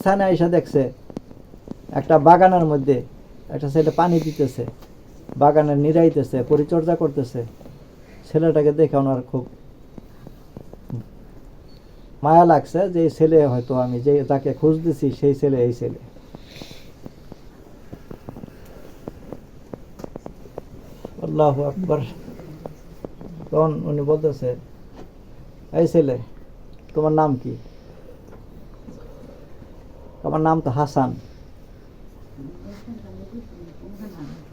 স্থানে এসে দেখছে একটা বাগানের মধ্যে একটা ছেলে পানি দিতেছে, বাগানের নিড়াইতেছে, পরিচর্যা করতেছে। ছেলেটাকে দেখে ওনার খুব মায়া লাগছে যে এই ছেলে হয়তো আমি যে যাকে খুঁজতেছি সেই ছেলে, এই ছেলে। আল্লাহু আকবার। তখন উনি বলতেছে, এই ছেলে, তোমার নাম কি? আমার নাম তো হাসান,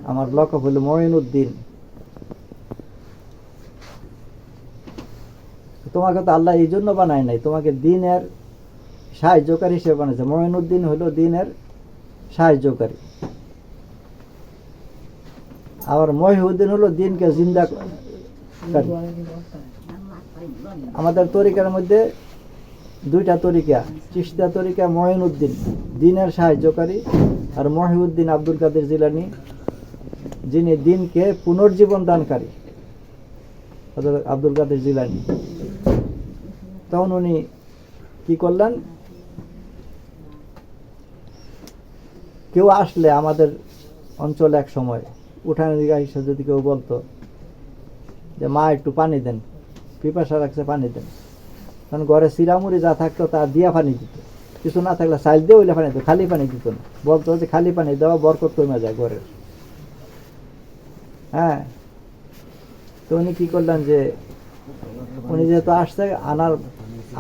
আমার লকব হলো মঈনুদ্দিন। তোমাকে তো আল্লাহ এই জন্য বানায় নাই, তোমাকে দিনের সাহায্যকারী হিসেবে বানাইছে। মঈনুদ্দিন হলো দিনের সাহায্যকারী, আবার মহিউদ্দিন হলো দিনকে জিন্দা। আমাদের তরিকার মধ্যে দুইটা তরিকা, চিশতিয়া তরিকা মঈনুদ্দিন দিনের সাহায্যকারী, আর মহিউদ্দিন আব্দুল কাদের জিলানী যিনি দিনকে পুনর্জীবন দানকারী, আব্দুল কাদের জিলানী। তখন উনি কি করলেন, কেউ আসলে আমাদের অঞ্চলে এক সময় উঠানের দিকে হিসেবে যদি কেউ বলতো যে মা একটু পানি দেন, পিপাসা রাখছে পানি দেন, কারণ ঘরে সিরামুড়ি যা থাকতো তা দিয়া পানি দিত, কিছু না থাকলে চাল দিয়ে ওইলে পানি দিত, খালি পানি দিত না। বলতো যে খালি পানি দেওয়া বরকত কমে যায় ঘরের। হ্যাঁ, তো উনি কি করলেন যে উনি যেহেতু আসছে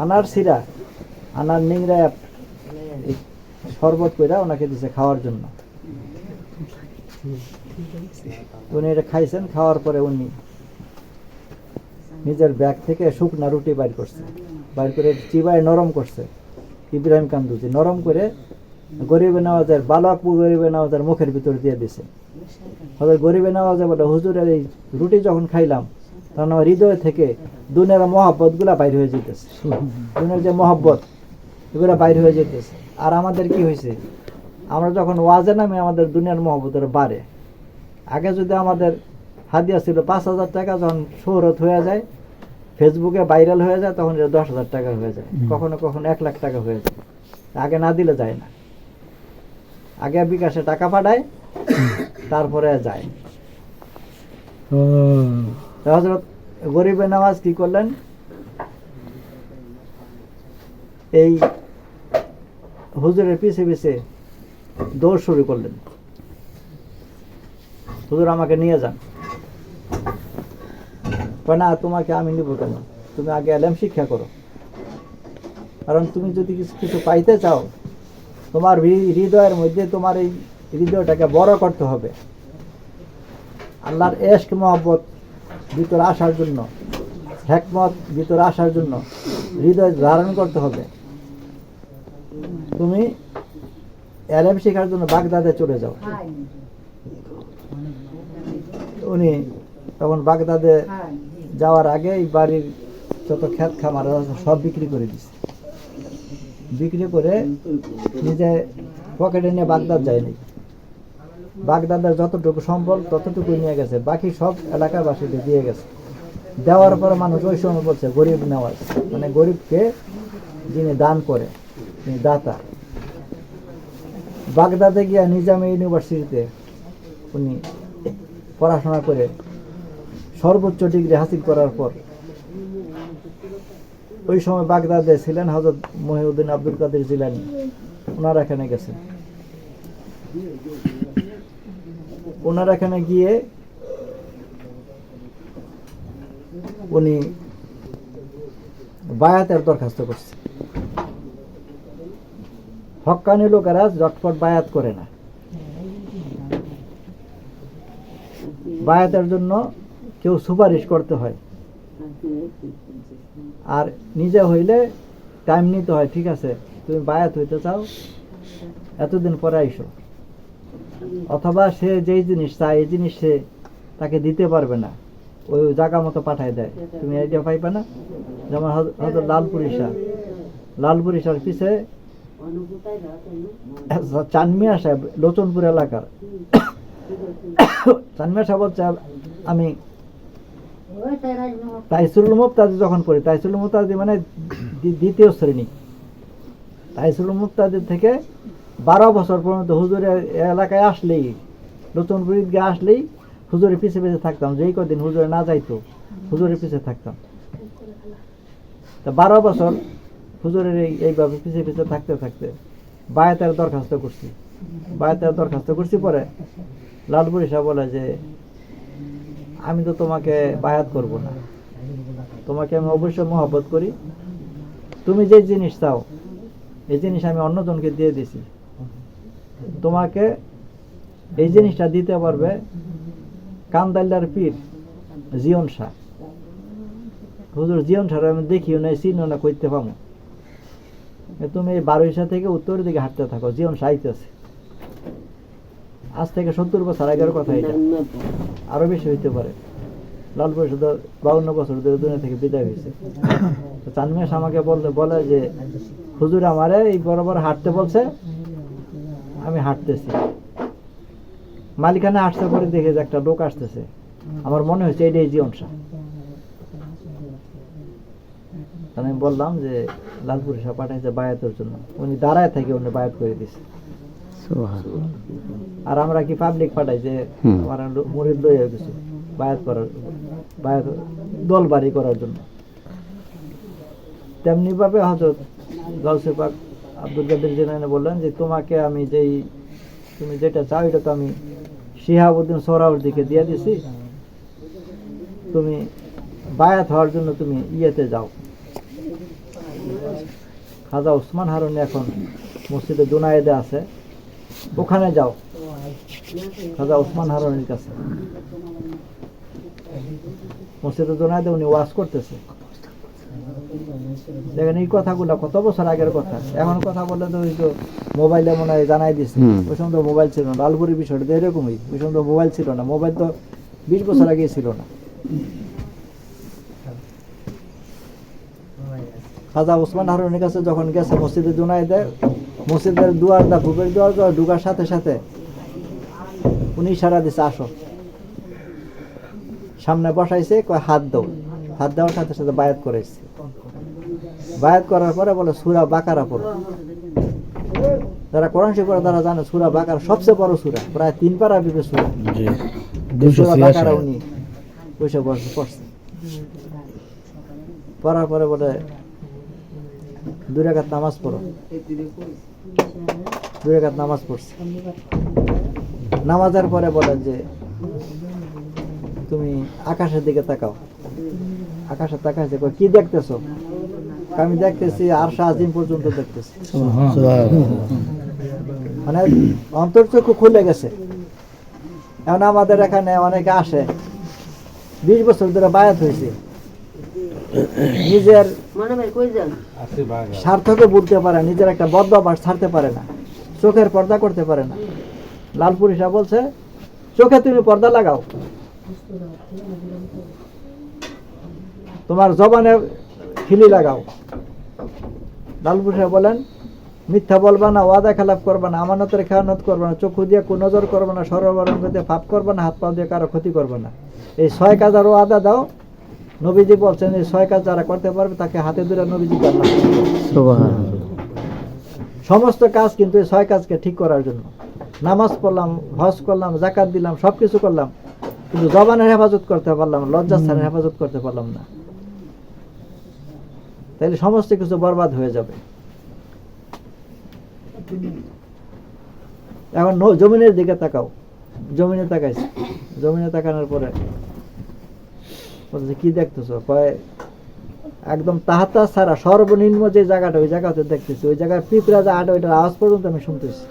আনার সিরা, আনার নিংড়া শরবত করে ওনাকে দিছে খাওয়ার জন্য। উনি এটা খাইছেন, খাওয়ার পরে উনি নিজের ব্যাগ থেকে শুকনা রুটি বাইর করছে, বাইর করে চিবায় নরম করছে, ইব্রাহিম কান্দুজি নরম করে গরিবে নওয়াজের বালকপুর গরিবে নওয়াজের মুখের ভিতর দিয়ে দিছে। হয়তো গরিবে নওয়াজে বলে, হুজুরের এই রুটি যখন খাইলাম তখন আমার হৃদয় থেকে দুনিয়ার মহব্বত গুলা বাইর হয়ে যেতেছে, দুনিয়ার যে মহব্বত এগুলো বাইর হয়ে যেতেছে। আর আমাদের কি হয়েছে, আমরা যখন ওয়াজে নামে আমাদের দুনিয়ার মহব্বতের বাড়ে। আগে যদি আমাদের হাদিয়া ছিল 5,000 টাকা, যখন শহরত হয়ে যায়, ফেসবুকে ভাইরাল হয়ে যায়, তখন 10,000 টাকা হয়ে যায়, কখনো কখনো 1 লাখ টাকা হয়ে যায়। আগে না দিলে যায় না, আগে বিকাশে টাকা পাঠায়, তারপরে যায়। হযরত গরিবে নওয়াজ কি করলেন, এই হুজুরের পিছে পিছে দৌড় শুরু করলেন, হুজুর আমাকে নিয়ে যান। না, তোমাকে আমি নিব কেন, তুমি আগে এলেম শিক্ষা করো, কারণ তুমি যদি কিছু পাইতে চাও, তোমার হৃদয়ের মধ্যে তোমার এই হৃদয়টাকে বড় করতে হবে, আল্লাহর এশক মহব্বত ভিতরে আসার জন্য, হিকমত ভিতরে আসার জন্য হৃদয় ধারণ করতে হবে। তুমি এলেম শেখার জন্য বাগদাদে চলে যাও। উনি তখন বাগদাদে যাওয়ার আগে বাড়ির যত ক্ষেত খামার সব বিক্রি করে দিছে, বিক্রি করে নিজে পকেটে নিয়ে বাগদাদ যায়নি। বাগদাদের যতটুকু সম্বল ততটুকু নিয়ে গেছে, বাকি সব এলাকাবাসীকে দিয়ে গেছে। দেওয়ার পরে মানুষ ওই সময় বলছে গরিব নেওয়াজ, মানে গরিবকে যিনি দান করে তিনি দাতা। বাগদাদে গিয়া নিজামে ইউনিভার্সিটিতে উনি পড়াশোনা করে সর্বোচ্চ ডিগ্রি হাসিল করার পর, ওই সময় বাগদাদে ছিলেন হযরত মহিউদ্দিন আব্দুল কাদের জিলানী, ওনারা এখানে গেছেন। ওনারা এখানে গিয়ে উনি বায়াতের দরখাস্ত করছে। হক্কানি লোকেরা ঝটপট বায়াত করে না, বায়াতের জন্য কেউ সুপারিশ করতে হয়, আর নিজে হইলে টাইম নিতে হয়। ঠিক আছে, তুমি বায়াত হইতে চাও, এতদিন পরে আইসো। অথবা সে যেই জিনিস চায় এই জিনিস সে তাকে দিতে পারবে না, ওই জায়গা মতো পাঠায় দেয়, তুমি আইডিয়া পাইবে না। যেমন হয়তো লালপুরি সার পিছে চানমিয়া সাহেব, লোচনপুর এলাকার চানমিয়া সাহেব বলছে, আমি তাইসুরুল মুফতাজি যখন পড়ি, তাইসুরুল মুফতাজি মানে দ্বিতীয় শ্রেণী, তাইসুল মুক্তাদির থেকে 12 বছর পর্যন্ত হুজুরের এলাকায় আসলেই, নতুনপুর ঈদগাহ আসলেই হুজুরের পিছে পিছে থাকতাম। যেই কদিন হুজুরে না যাইতো হুজুরের পিছে থাকতাম। তা 12 বছর হুজুরের এইভাবে পিছে পিছে থাকতে থাকতে বায়াতের দরখাস্ত করছি। বায়াতের দরখাস্ত করছি পরে লালপুরি সাহেব বলে যে আমি তো তোমাকে বায়াত করব না, তোমাকে আমি অবশ্যই মহব্বত করি, তুমি যে জিনিস চাও এই জিনিস আমি অন্যজনকে দিয়ে দিছি, তোমাকে এই জিনিসটা দিতে পারবে কান্দাইলার পীর জিয়ন শাহ। হুজুর জিয়ন শাহ আমি দেখিও না, চিনিও না, করতে পাবো, তুমি এই 12 থেকে উত্তরের দিকে হাঁটতে থাকো, জিয়ন শাহ আইতেছে। আজ থেকে 70 বছর আগের কথা, এটা আরো বেশি হইতে পারে। লালপুর শুধু 52 বছর ধরে দুনিয়া থেকে বিদায় হয়েছে। চানমিয়াস আমাকে বলে যে হুজুর আমারে এই বরাবর হাঁটতে বলছে, আমি হাঁটতেছি। মালিকানা আসতে পরে দেখে যে একটা লোক আসতেছে, আমার মনে হয়েছে এটাই জীবন শাহ। আমি বললাম যে লালপুর শাহ পাঠাইছে বায়াতের জন্য, উনি দাঁড়ায় থেকে উনি বায়াত করে দিছে। আর আমরা কি পাবলিক পাঠাই যে আমার মুরিদ লইয়া গেছে বায়াত করার, বায়াত দল বাড়ি করার জন্য। তেমনি ভাবে হযরত গাউসে পাক আব্দুল কাদের জিলানী বললেন যে তোমাকে আমি তুমি যেটা চাও এটা তো আমি শিহাবুদ্দিন সোহরাওয়ার্দীকে দিয়ে দিছি, তুমি বায়াত হওয়ার জন্য তুমি ইয়েতে যাও, খাজা ওসমান হারুনি এখন মসজিদে জুনায়েদে আছে, ওখানে যাও খাজা ওসমান হারুনির কাছে। মসজিদে জুনায়েদে উনি ওয়াজ করতেছে। দেখেন এই কথাগুলো কত বছর আগের কথা, এখন কথা বললে তো ওই তো মোবাইলে মনে হয় জানাই দিচ্ছে। ওই সময় তো মোবাইল ছিল না, লালপুরি বিষয়টা তো এরকমই, ওই সময় তো মোবাইল ছিল না, মোবাইল তো 20 বছর আগে ছিল না। খাজা ওসমান হারুনির কাছে যখন গেছে মসজিদে জুনায়েদে, মসজিদের দুয়ারটা ভূপের দুয়ার ঢুকার সাথে সাথে উনি ইশারা দিছে আসো, সামনে বসাইছে, কয় হাত দাও, হাত দেওয়ার সাথে সাথে বায়াত করেছে। বায়াত করার পরে বলে সূরা বাকারা পড়ো। যারা কোরআন শিখ করে তারা জানে সূরা বাকারা সবচেয়ে বড় সূরা, প্রায় 3 পারা বিবে সূরা। সূরা বাকারা উনি বসে বসে পড়ছে। পড়ার পরে বলে 2 রাকাত নামাজ পড়ো। 2 রাকাত নামাজ পড়ছে। নামাজের পরে বলে যে তুমি আকাশের দিকে তাকাও। আকাশে তাকাইছে, কি দেখতেছো? আমি দেখতেছি আরশ আজিম পর্যন্ত দেখতেছি। মানে অন্তর্চক্ষু খুলে গেছে। এখন আমাদের এখানে অনেকে আসে, 20 বছর ধরে বায়াত হয়েছে, নিজের স্বার্থকে বুঝতে পারে, নিজের একটা বদ্ধ অভ্যাস ছাড়তে পারে না, চোখের পর্দা করতে পারে না। লালপুরি সাহেব বলছে চোখে তুমি পর্দা লাগাও, তোমার জবানে খিলি লাগাও। লালপুরি সাহেব বলেন মিথ্যা বলবা না, ওয়াদা খেলাপ করবা না, আমানতের খেয়ানত করবা না, চক্ষু দিয়ে কুনজর করবা না, সর্বরঙ্গ দিয়ে পাপ করবা না, হাত পা দিয়ে কারো ক্ষতি করবা না। এই 6 কাজের ওয়াদা দাও। নবীজি বলছেন এই 6 কাজ যারা করতে পারবে তাকে হাতে ধরে নবীজি জান্নাত দিবেন। সুবহানাল্লাহ। সমস্ত কাজ কিন্তু এই 6 কাজকে ঠিক করার জন্য। নামাজ পড়লাম, হজ করলাম, যাকাত দিলাম, সবকিছু করলাম, কিন্তু জবানের হেফাজত করতে পারলাম, লজ্জাস্থানের হেফাজত করতে পারলাম না, তাহলে সমস্ত কিছু বরবাদ হয়ে যাবে। এখন জমিনের দিকে তাকাও। জমিনে তাকাইছে, জমিনে তাকানোর পরে বলছে কি দেখতেছো? কয় একদম তাহাতা ছাড়া সর্বনিম্ন যে জায়গাটা, ওই জায়গাতে দেখতেছি, ওই জায়গায় পিঁপড়া যা আটে ওইটার আওয়াজ পর্যন্ত আমি শুনতেছি।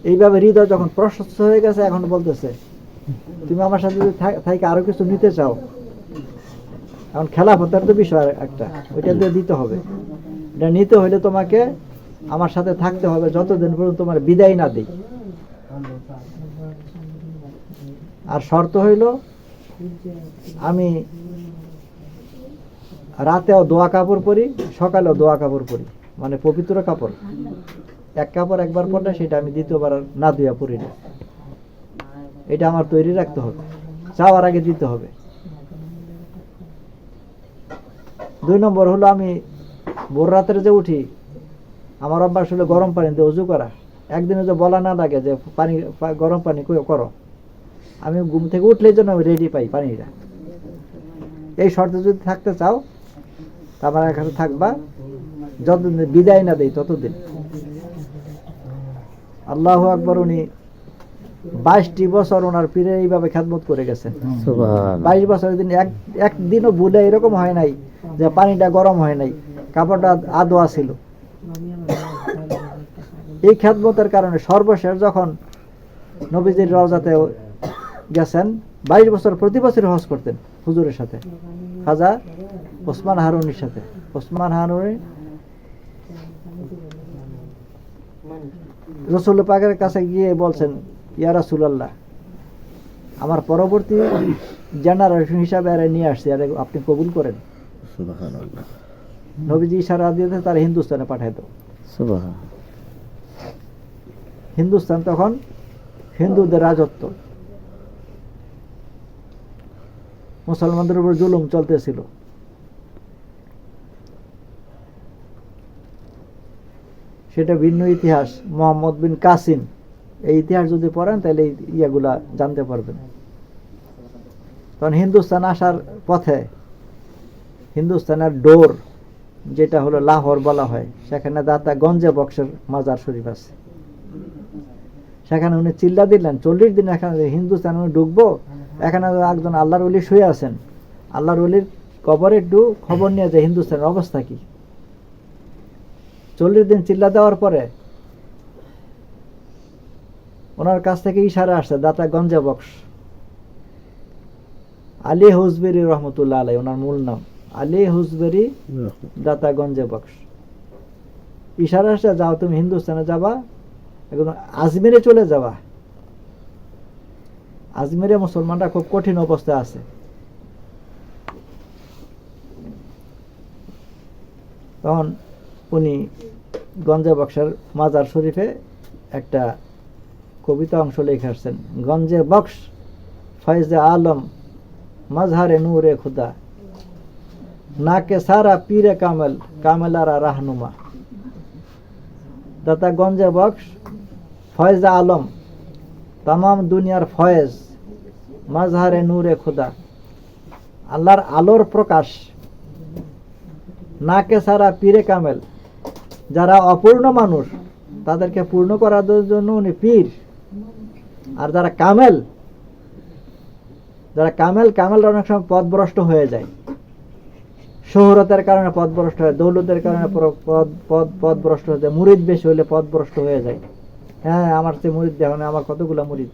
এইভাবে হৃদয় যখন প্রশস্ত হয়ে গেছে, এখন বলতেছে তুমি আমার সাথে যদি থাকি আরো কিছু নিতে চাও, এখন খেলাফতের তো বিষয় একটা, ওইটা দিয়ে দিতে হবে। এটা নিতে হলে তোমাকে আমার সাথে থাকতে হবে যতদিন পর্যন্ত তোমার বিদায় না দিই। আর শর্ত হইল আমি রাতেও দোয়া কাপড় পরি, সকালেও দোয়া কাপড় পরি, মানে পবিত্র কাপড়। এক কাপড় একবার পরলে সেটা আমি দ্বিতীয়বার না ধুয়া পরি না। এটা আমার তৈরি রাখতে হবে, চাওয়ার আগে দিতে হবে। 2 নম্বর হলো আমি ভোর রাতের যে উঠি, আমার অভ্যাস হলো গরম পানি দিয়ে উজু করা। একদিনে যে বলা না লাগে যে পানি গরম পানি করো, আমি ঘুম থেকে উঠলেই জন্য আমি রেডি পাই পানিটা। এই শর্তে যদি থাকতে চাও তা আমার কাছে থাকবা, যতদিন বিদায় না দেই ততদিন। আল্লাহু আকবার। উনি 22টি বছর ওনার পীরে এইভাবে খেদমত করে গেছেন। 22 বছর দিন একদিনও ভুলে এরকম হয় নাই যে পানিটা গরম হয় নাই, কাপড়টা আদোয়া ছিল। এই খেদমতের কারণে সর্বশেষ যখন নবীজির রওজাতে গেছেন, 22 বছর প্রতি বছর হজ করতেন হুজুরের সাথে, খাজা ওসমান হারুনির সাথে। ওসমান হারুনি রাসূল পাকের কাছে গিয়ে বলছেন, ইয়া রাসূলুল্লাহ, আমার পরবর্তী জেনারেশন হিসাবে এর নিয়ে আসছে, আর আপনি কবুল করেন। সুবহানাল্লাহ। নবীজি ইশারা দিয়ে তারা হিন্দুস্তানে পাঠায় দাও। সুবহানাল্লাহ। হিন্দুস্তান তখন হিন্দুদের রাজত্ব, মুসলমানদের উপর জুলুম চলতেছিল। সেটা ভিন্ন ইতিহাস। মোহাম্মদ বিন কাসিম, এই ইতিহাস যদি পড়েন তাহলে ইয়াগুলা জানতে পারবেন। তখন হিন্দুস্তান আসার পথে হিন্দুস্তানের ডোর, যেটা হলো লাহোর বলা হয়, সেখানে দাতা গঞ্জে বক্সের মাজার শরীফ আছে। সেখানে উনি চিল্লা দিলেন, 40 দিন এখানে হিন্দুস্তানে উনি ঢুকবো, এখানে একজন আল্লাহর ওলি শুয়ে আছেন, আল্লাহর ওলির কবরে একটু খবর নিয়ে যায় হিন্দুস্তানের অবস্থা কি। 40 দিন চিল্লা দেওয়ার পরে ওনার কাছ থেকে ইশারা আসছে, দাতা গঞ্জে বক্স, আলী হুজবেরি রহমতুল্লাহ আলাই ওনার মূল নাম, আলী হুজবেরি দাতা গঞ্জে বক্স। ইশারা আসছে, যাও তুমি হিন্দুস্তানে যাবা, একদম আজমিরে চলে যাবা। আজমিরে মুসলমানরা খুব কঠিন অবস্থায় আছে। তখন উনি গঞ্জে বক্সের মাজার শরীফে একটা কবিতা অংশ লিখে আসছেন, গঞ্জে বক্স ফয়জে আলম মজহারে নূরে খুদা, নাকে সারা পীরে কামেল কামেলারা রাহনুমা। দাতা গঞ্জে বক্স ফয়জে আলম, তামাম দুনিয়ার ফয়েজ, মজহারে নূরে খুদা, আল্লাহর আলোর প্রকাশ। নাকে সারা পীরে কামেল, যারা অপূর্ণ মানুষ তাদেরকে পূর্ণ করার জন্য উনি পীর। আর যারা কামেল, কামেলরা অনেক সময় পথভ্রষ্ট হয়ে যায়, শোহরতের কারণে পথভ্রষ্ট হয়, দৌলতের কারণে পথভ্রষ্ট হয়ে যায়, মুরিদ বেশি হলে পথভ্রষ্ট হয়ে যায়। হ্যাঁ, আমার সে মুরিদ দেখুন, আমার কতগুলো মুরিদ,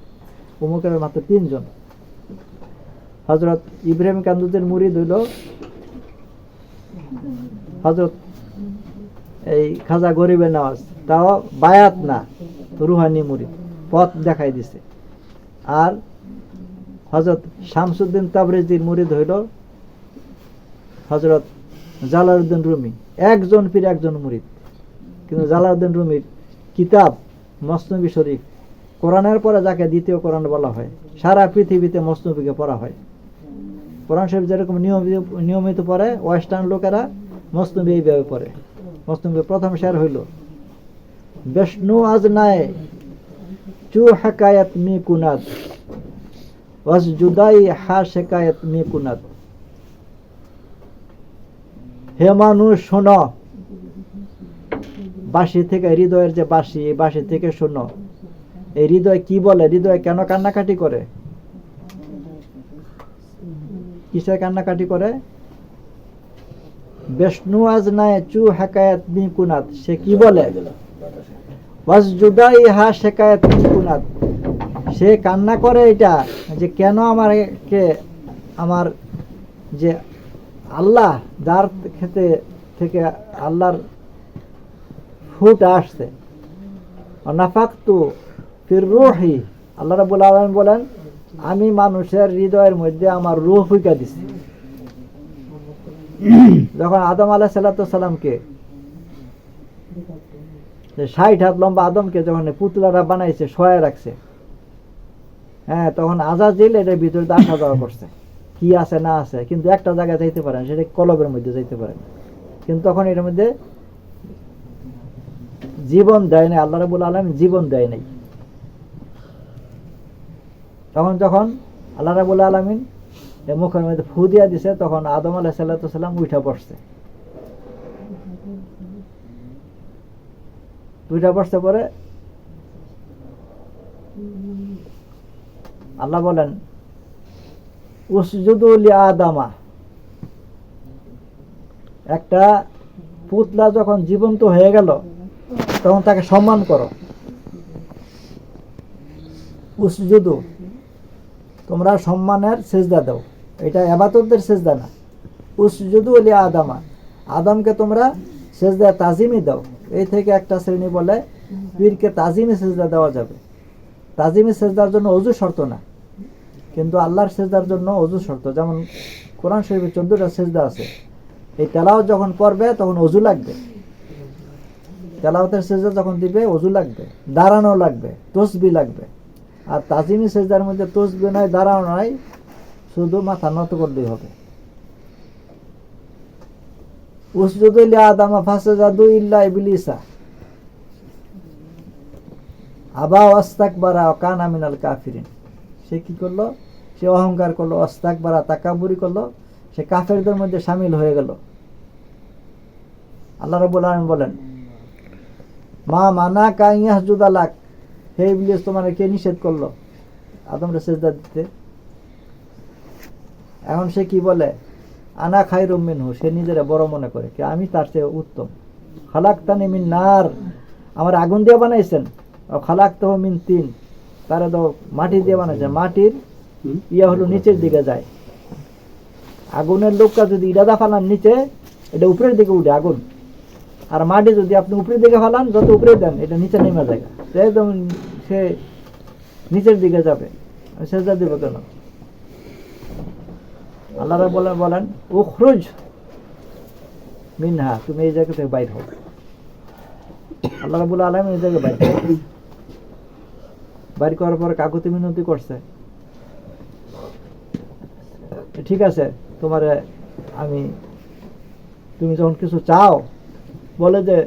উমুকের মাত্র 3 জন। হযরত ইব্রাহিম কান্দুদের মুরিদ হইল হযরত এই খাজা গরিবের নওয়াজ, তাও বায়াত না, রুহানি মুরিদ, পথ দেখাই দিছে। আর হযরত শামসুদ্দিন তাবরিজির মুরিদ হইল হযরত জালালউদ্দিন রুমি। একজন পীর একজন মুরিদ। কিন্তু জালালউদ্দিন রুমির কিতাব মসনবী শরীফ, কোরআনের পরে যাকে দ্বিতীয় কোরআন বলা হয়, সারা পৃথিবীতে মসনবীকে পড়া হয়। কোরআন শরীফ যেরকম নিয়মিত পড়ে, ওয়েস্টার্ন লোকেরা মসনবী এইভাবে পড়ে। মসনবী প্রথম শের হইল, বিষ্ণু আজ নাই চু হাকায়াত মি কুনাদ ওয়াস জুদাই হা শেকায়াত মি কুনাদ। হে মানুষ শোনো, বাঁশি থেকে, হৃদয়ের যে বাঁশি, এই বাঁশি থেকে শোনো, এই হৃদয় কি বলে, হৃদয় কেন কান্নাকাটি করে, কিসের কান্নাকাটি করে? বিষ্ণু আজ নাই চু হাকায়াত মি কুনাদ, সে কি বলে? ওয়াস জুদাই হা শেকায়াত মি কুনাদ, সে কান্না করে এটা যে কেন আমাকে, আমার যে আল্লাহ, যার ক্ষেত্রে থেকে আল্লাহর ফুট আসছে, নাফাকতু ফির রূহি, আল্লাহ রাব্বুল আলামিন বলেন, আমি মানুষের হৃদয়ের মধ্যে আমার রূহ ফুঁকা দিছি। যখন আদম আলাইহিস সালামকে 60 হাত লম্বা আদমকে যখন পুতলারা বানাইছে, শোয়া রাখছে, হ্যাঁ, তখন আজাজিল এটার ভিতরে আসা যাওয়া করছে, কি আছে না আছে, কিন্তু একটা জায়গায় যাইতে পারেন, সেটা কলবের মধ্যে যাইতে পারেন। কিন্তু তখন এর মধ্যে জীবন দেয় নাই, আল্লাহ রাব্বুল আলামিন জীবন দেয় নাই। তখন যখন আল্লাহ রাব্বুল আলামিন এই মুখের মধ্যে ফু দিয়া দিছে, তখন আদম আলাইহিস সালাম উঠা পড়ছে। উঠা পড়ছে পরে আল্লাহ বলেন উসজুদু লি আদামা, একটা পুতলা যখন জীবন্ত হয়ে গেল তখন তাকে সম্মান করো। উসজুদু, তোমরা সম্মানের সেজদা দাও, এটা ইবাদতের সেজদা না। উসজুদু লি আদামা, আদমকে তোমরা সেজদা তাজিমি দাও। এই থেকে একটা শ্রেণী বলে পীরকে তাজিমি সেজদা দেওয়া যাবে। তাজিমি সেজদার জন্য ওযু শর্ত না, কিন্তু আল্লাহর সেজদার জন্য ওযু শর্ত। যেমন কোরআন শরীফে 14টা সেজদা আছে। এই তেলাওয়াত যখন পড়বে তখন ওযু লাগবে, তেলাওয়াতের সেজদা যখন দিবে ওযু লাগবে, দাঁড়ানো লাগবে, তাসবিহ লাগবে। আর তাজিমি সেজদার মধ্যে তাসবিহ নাই, দাঁড়ানো নাই, শুধু মাথা নত করলেই হবে। উসজুদু লি আদামা ফাসাজাদু ইল্লা ইবলিসা আবা ওয়াস্তাকবারা ওয়া কানা মিনাল কাফিরিন। সে কি করলো? সে অহংকার করলো, ওয়াস্তাকবারা, তাকাব্বুরি করলো, সে কাফেরদের মধ্যে শামিল হয়ে গেল। আল্লাহ রাব্বুল আলামিন বলেন মা মানাকা ইয়াসজুদা লাক, হে ইবলিস তোমার কে নিষেধ করলো আদমরে সিজদা দিতে? এখন সে কি বলে? আনা খায়রুম মিনহু, সে নিজেরা বড় মনে করে কি আমি তার চেয়ে উত্তম। খালাকতানি মিন নার, আমার আগুন দিয়ে বানাইছেন। ও খালাকতাহু মিন তিন, তারে তো মাটি দিয়ে বানাইছেন। মাটির ইয়া হলো নিচের দিকে যায়, আগুনের লোকটা যদি ইরাদা ফালান নিচে, এটা উপরের দিকে উঠে আগুন। আর মাটি যদি আপনি উপরের দিকে ফালান, যত উপরে দেন এটা নিচে নেমে যায়, একদম সে নিচের দিকে যাবে। সেজদা দিব কেন? আল্লাহ রাব্বুল আলামিন বলেন উখরুজ মিনহা, তুমি এই জায়গা থেকে বাইর হও। আল্লাহ রাব্বুল আলামিন এই জায়গায় বাইর করার পর কাকুতি মিনতি করছে, ঠিক আছে তোমারে আমি, তুমি যখন কিছু চাও, বলে যে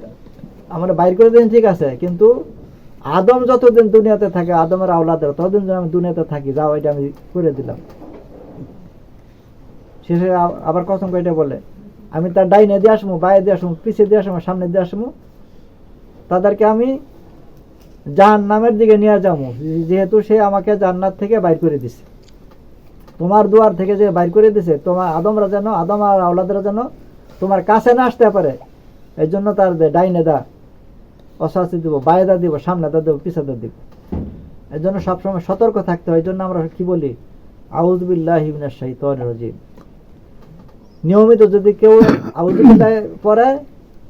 আমরা বাইর করে দিন, ঠিক আছে, কিন্তু আদম যতদিন দুনিয়াতে থাকে, আদমের আওলাদের ততদিন যেন আমি দুনিয়াতে থাকি, যাও এটা আমি করে দিলাম। শেষে আবার কসম করে বলে আমি তার ডাইনে দিয়ে আসবো, বাইরে দিয়ে আসবো, পিছিয়ে দিয়ে আসবো, সামনে দিয়ে আসবো, তাদেরকে আমি জাহান্নামের দিকে নিয়ে যাবো, যেহেতু সে আমাকে জান্নাত থেকে বাইর করে দিছে। তোমার দুয়ার থেকে যে বাইর করে দিছে, তোমার আদমরা যেন, আদম আর আওলাদরা যেন তোমার কাছে না আসতে পারে, এই জন্য তার ডাইনে দা অশাস্তি দিব, বাইরে দিব, সামনে দা দেবো, পিছনে দিব। এই জন্য সবসময় সতর্ক থাকতে হয়। এই জন্য আমরা কি বলি আউযু বিল্লাহি মিনাশ শাইতানির রাজিম। নিয়মিত যদি কেউ আউযু বিল্লাহ পড়ে,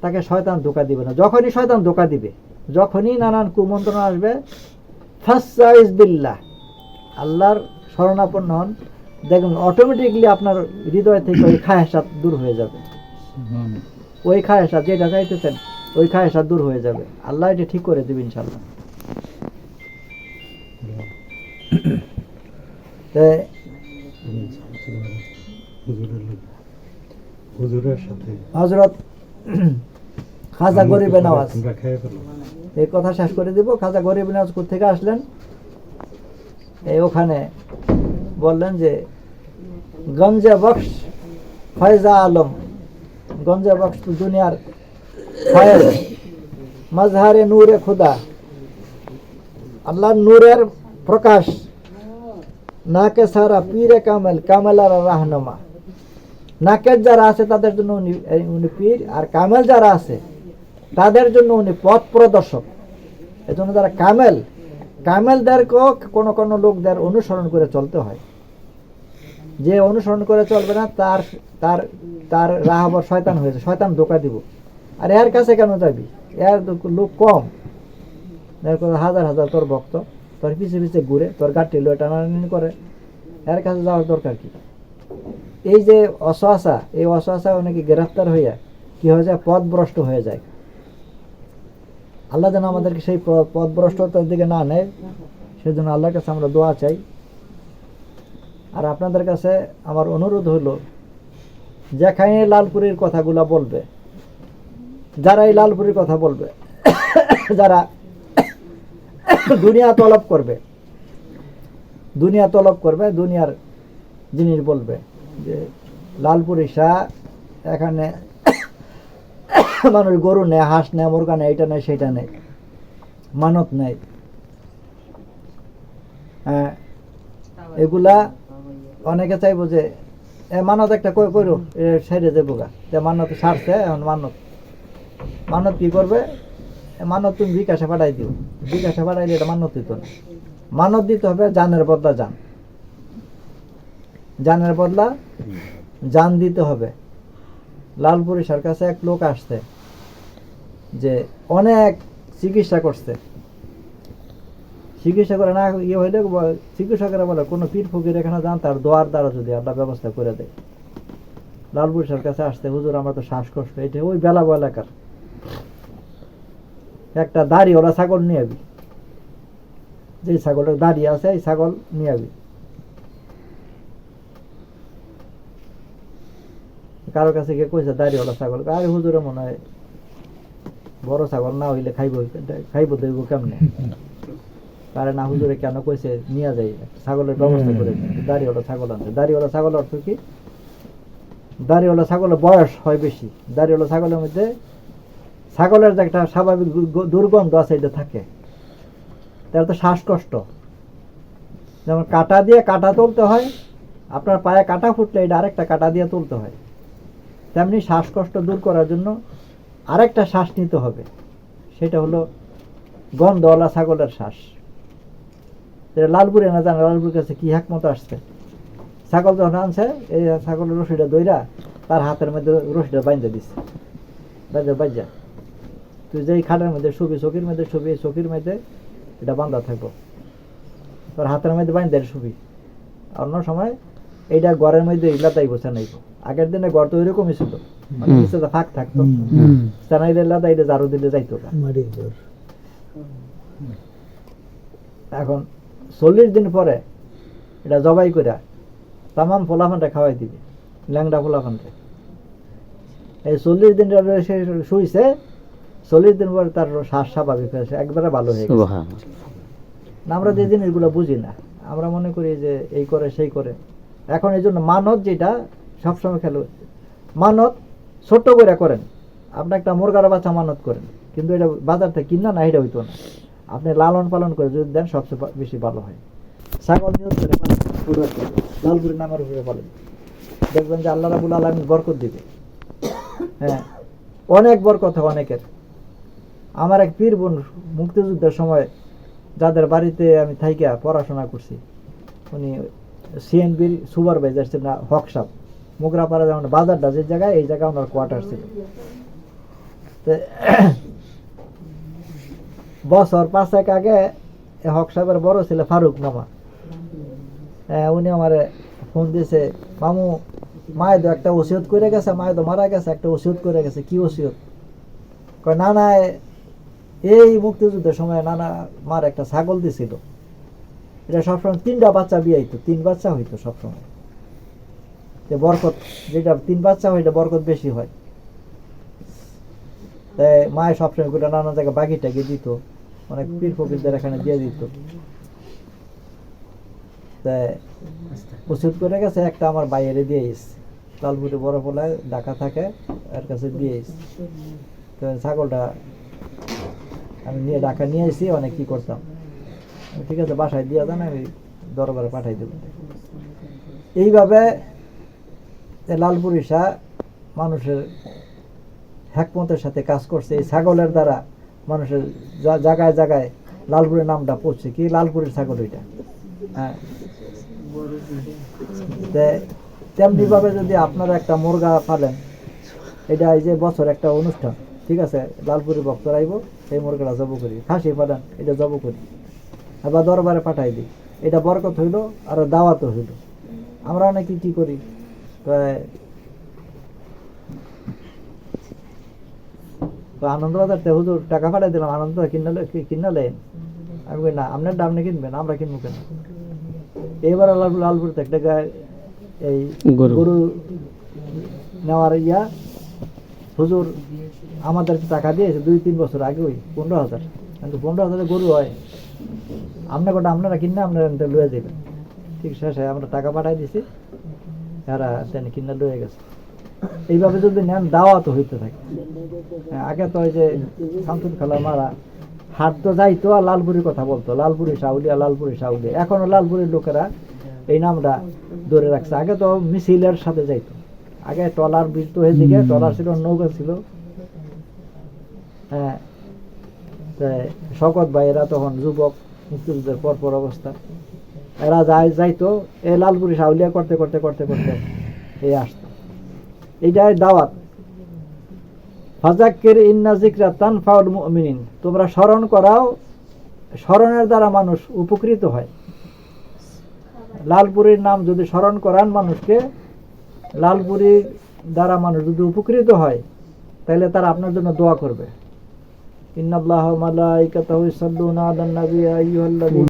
তাকে শয়তান ধোঁকা দিবে না। যখনই শয়তান ধোঁকা দিবে, যখনই নানান কুমন্ত্রণা আসবে, ফাসতাইজ বিল্লাহ, আল্লাহর শরণাপন্ন হন, দেখুন অটোমেটিকলি আপনার হৃদয় থেকে ওই খায়েশাত দূর হয়ে যাবে। ওই খায়েশাত যেটা চাইতেছেন, ওই খায়েশাত দূর হয়ে যাবে। আল্লাহ এটা ঠিক করে দেবে ইনশাআল্লাহ। হযরত খাজা গরিবে নওয়াজ, এই কথা শেষ করে দিব। খাজা গরিবে নওয়াজ কোথেকে আসলেন? এই ওখানে বললেন যে গঞ্জে বক্স ফয়জা আলম, গঞ্জে বক্স দুনিয়ার ফয়েজ, মজহারে নূরে খুদা, আল্লাহর নূরের প্রকাশ, নাকে সারা পীরে কামেল, কামেলার রাহনুমা। নাকের যারা আছে তাদের জন্য উনি পীর, আর কামেল যারা আছে তাদের জন্য উনি পথ প্রদর্শক। এই জন্য যারা কামেল, কামেলদেরকেও কোনো কোনো লোকদের অনুসরণ করে চলতে হয়। যে অনুসরণ করে চলবে না, তার তার তার রাহাবর শয়তান হয়েছে, শয়তান ধোঁকা দিব। আর এর কাছে কেন যাবি? এর লোক কম, হাজার হাজার তোর ভক্ত, তোর পিছিয়ে পিছিয়ে ঘুরে, তোর গাড়ি লয়ে টানাটানি করে, এর কাছে যাওয়ার দরকার কি? এই যে অসহাসা, এই অসহাসা অনেকে গ্রেফতার হইয়া কি হয়ে যায়, পথভ্রষ্ট হয়ে যায়। আল্লাহ যেন আমাদেরকে সেই পথভ্রষ্টতার দিকে না নেয়, সেজন্য আল্লাহর কাছে আমরা দোয়া চাই। আর আপনাদের কাছে আমার অনুরোধ হলো, যেখানে লালপুরীর কথাগুলা বলবে যারা এই লালপুরের কথা বলবে, যারা দুনিয়া তলব করবে, দুনিয়ার জিনিস বলবে যে লালপুরি শাহ এখানে মানুষ গরু নেয়, হাঁস নেয়, মুরগা নেয়, এটা নেয়, সেটা নেই, মানত নেই, এগুলা অনেকে চাইবো যে মানত একটা করো সেরে যাবো গা, মানত সারছে, এখন মানত কি করবে, মানত তুমি বিকাশে পাঠাই দিও, বিকাশে পাঠাইলে এটা মানত দিত না, মানত দিতে হবে জানের বদলা জান, জানের বদলা জান দিতে হবে। লালপুরি শাহর কাছে এক লোক আসছে যে অনেক চিকিৎসা করছে, চিকিৎসা করে না ইয়ে হইলে চিকিৎসকেরা বলে কোনো পীর ফকির এখানে যান, তার দোয়ার দ্বারা যদি আল্লাহ ব্যবস্থা করে দেয়। লালপুরি শাহর কাছে আসতে, হুজুর আমার তো শ্বাসকষ্ট, এটা ওই বেলাবো এলাকার একটা দাড়িওয়ালা ছাগল নিয়ে আবি, যে ছাগলের দাড়ি আছে এই ছাগল নিয়ে আবি। কারো কাছে গিয়ে কইছে দাড়িওয়ালা ছাগল, আরে হুজুরে মনে হয় বড় ছাগল না হইলে খাইব দেব কেমনে, কারণ না হুজুরে কেন কইছে নিয়ে যাই, ছাগলের ব্যবস্থা করে দাড়িওয়ালা ছাগল আনছে। দাড়িওয়ালা ছাগল অর্থ কি, দাড়িওয়ালা ছাগলের বয়স হয় বেশি, দাড়িওয়ালা ছাগলের মধ্যে ছাগলের যে একটা স্বাভাবিক দুর্গন্ধ আছে এটা থাকে, তার তো শ্বাসকষ্ট, যেমন কাটা দিয়ে কাটা তুলতে হয়, আপনার পায়ে কাটা ফুটলে এটা আরেকটা কাটা দিয়ে তুলতে হয়, তেমনি শ্বাসকষ্ট দূর করার জন্য আরেকটা শ্বাস নিতে হবে, সেটা হলো গন্ধওয়ালা ছাগলের শ্বাস। লালপুরে না জানে লালপুরের কাছে কি হ্যাকমত আসছে, ছাগল যখন আনছে এই ছাগলের রশিটা দইরা তার হাতের মধ্যে রশিটা বাইন্ধে দিচ্ছে, বাইজা তুই যে খাটের মধ্যে শুবি, চকির মধ্যে শুবি, এই চকির মধ্যে এটা বান্ধা থাকবো, তোর হাতের মধ্যে বাইন্ধে শুবি, অন্য সময় এইটা ঘরের মধ্যে লাদাই বসে নাইব। আগের দিনে ঘর তো ওইরকমই ছিল, ফাঁক থাকতো, চানাইলে লাদাইলে ঝাড়ু দিলে যাইতো। এখন 40 দিন পরে এটা জবাই করে তামাম ফোলাফানটা খাওয়াই দিবে, ল্যাংড়া ফোলাফানটা। এই 40 দিন সে শুইছে, 40 দিন পরে তার শ্বাস স্বাভাবিক হয়েছে, একবারে ভালো হয়ে গেছে। আমরা যে জিনিসগুলো বুঝি না, আমরা মনে করি যে এই করে সেই করে। এখন এই জন্য মানত যেটা সবসময় খেলো, মানত ছোট্ট করে করেন, আপনি একটা মুরগার বাচ্চা মানত করেন, কিন্তু এটা বাজার থেকে কিনা না, এটা হইতো না, আপনি লালন পালন করে যদি দেন সবচেয়ে বেশি ভালো হয়। ছাগল নিয়োগ করে লালপুরি নামের উপরে বলেন, দেখবেন যে আল্লাহ রাব্বুল আলামিন বরকত দিবে। হ্যাঁ, অনেক বরকত হয় অনেকের। আমার এক পীর বোন মুক্তিযুদ্ধের সময় যাদের বাড়িতে আমি থাইকা পড়াশোনা করছি, উনি সিএনবির সুপারভাইজার ছিলেন, হক সাহেব, মোগরাপাড়া যেমন বাজারটা যে জায়গায়, এই জায়গায় ওনার কোয়ার্টার ছিল। বছর 5 আগে হক সাহেবের বড় ছিল ফারুক মামা, উনি আমার ফোন দিয়েছে, মামু মায়ের তো একটা ওসিয়ত করে গেছে, মায়ের তো মারা গেছে, একটা ওসিয়ত করে গেছে। কি ওসিয়ত? কয় নানা এই মুক্তিযুদ্ধের সময় নানা মার একটা ছাগল দিছিল, এটা সবসময় 3টা বাচ্চা বিয়াইতো, 3 বাচ্চা হইতো সবসময়, বরকত যেটা 3 বাচ্চা হয় এটা বরকত বেশি হয়। তাই মায়ের সবসময় গোটা নানা জায়গায় বাগিটাকে দিত, অনেক পীর ফকিরদের এখানে দিয়ে দিত। তাই ওষুধ করে গেছে, একটা আমার বাইরে দিয়ে এসছে, লালপুরে বড় পোলায় ঢাকা থাকে, এর কাছে দিয়ে এসছে। তো ছাগলটা আমি নিয়ে ঢাকা নিয়ে এসেছি, অনেক কি করতাম, ঠিক আছে বাসায় দিয়ে দেন, আমি দরবারে পাঠাই দেব। এইভাবে লালপুরি শাহ মানুষের হ্যাকমতের সাথে কাজ করছে। এই ছাগলের দ্বারা মানুষের জায়গায় জায়গায় লালপুরের নামটা পড়ছে, কি লালপুরের ছাগল ওইটা। হ্যাঁ, তেমনি ভাবে যদি আপনারা একটা মুরগা পালেন, এটা এই যে বছর একটা অনুষ্ঠান, ঠিক আছে, লালপুরি ভক্ত আইব, এই মুরগাটা জব করি, খাসি পালেন এটা জব করি, আবার দরবারে পাঠাই দিই, এটা বরকত হইল আর দাওয়াতও হইল। আমরা অনেকে কি করি, আনন্দবাজার তে হুজুর টাকা পাঠাই দিলাম, আনন্দ কিনালেন, আমি বলি না, আপনার দাম নিয়ে কিনবেন, আমরা কিনবো কেন। এইবার লালপুরতে একটা গায়ে এই গরু নেওয়ার হুজুর আমাদেরকে টাকা দিয়েছে 2-3 বছর আগে, ওই 15,000, কিন্তু 15,000 গরু হয় আপনারা কিনে আপনারা লয়ে যাবেন। ঠিক শেষে আমরা টাকা পাঠাই দিছি, এরা তেনে কিনে লয়ে গেছে। এইভাবে যদি নেন দাওয়া তো হইতে থাকে। আগে তো ওই যে শামসুল খালা মারা হাট তো যাইতো আর লালপুরির কথা বলতো, লালপুরি সাউলিয়া। এখনো লালপুরির লোকেরা এই নামটা ধরে রাখছে। আগে তো মিছিলের সাথে যাইতো, আগে ট্রলার বৃত্ত হয়ে দিকে ট্রলার ছিল, নৌকা ছিল। হ্যাঁ, শকত ভাই এরা তখন যুবক, মুক্তিযুদ্ধের পর অবস্থা, এরা যাইতো এই লালপুরি সাউলিয়া করতে করতে করতে করতে এই আসতো। এইটাই দাওয়াত। ফাযাক্কির ইন্না যিকরা তানফাউল মুমিনিন, তোমরা স্মরণ করাও, স্মরণের দ্বারা মানুষ উপকৃত হয়। লালপুরীর নাম যদি স্মরণ করান মানুষকে, লালপুরীর দ্বারা মানুষ যদি উপকৃত হয়, তাহলে তারা আপনার জন্য দোয়া করবে। ইন্নাল্লাহা ওয়া মালাইকাতাহু ইউসাল্লুনা আলান নবী ইয়া আইয়ুহাল্লাযীনা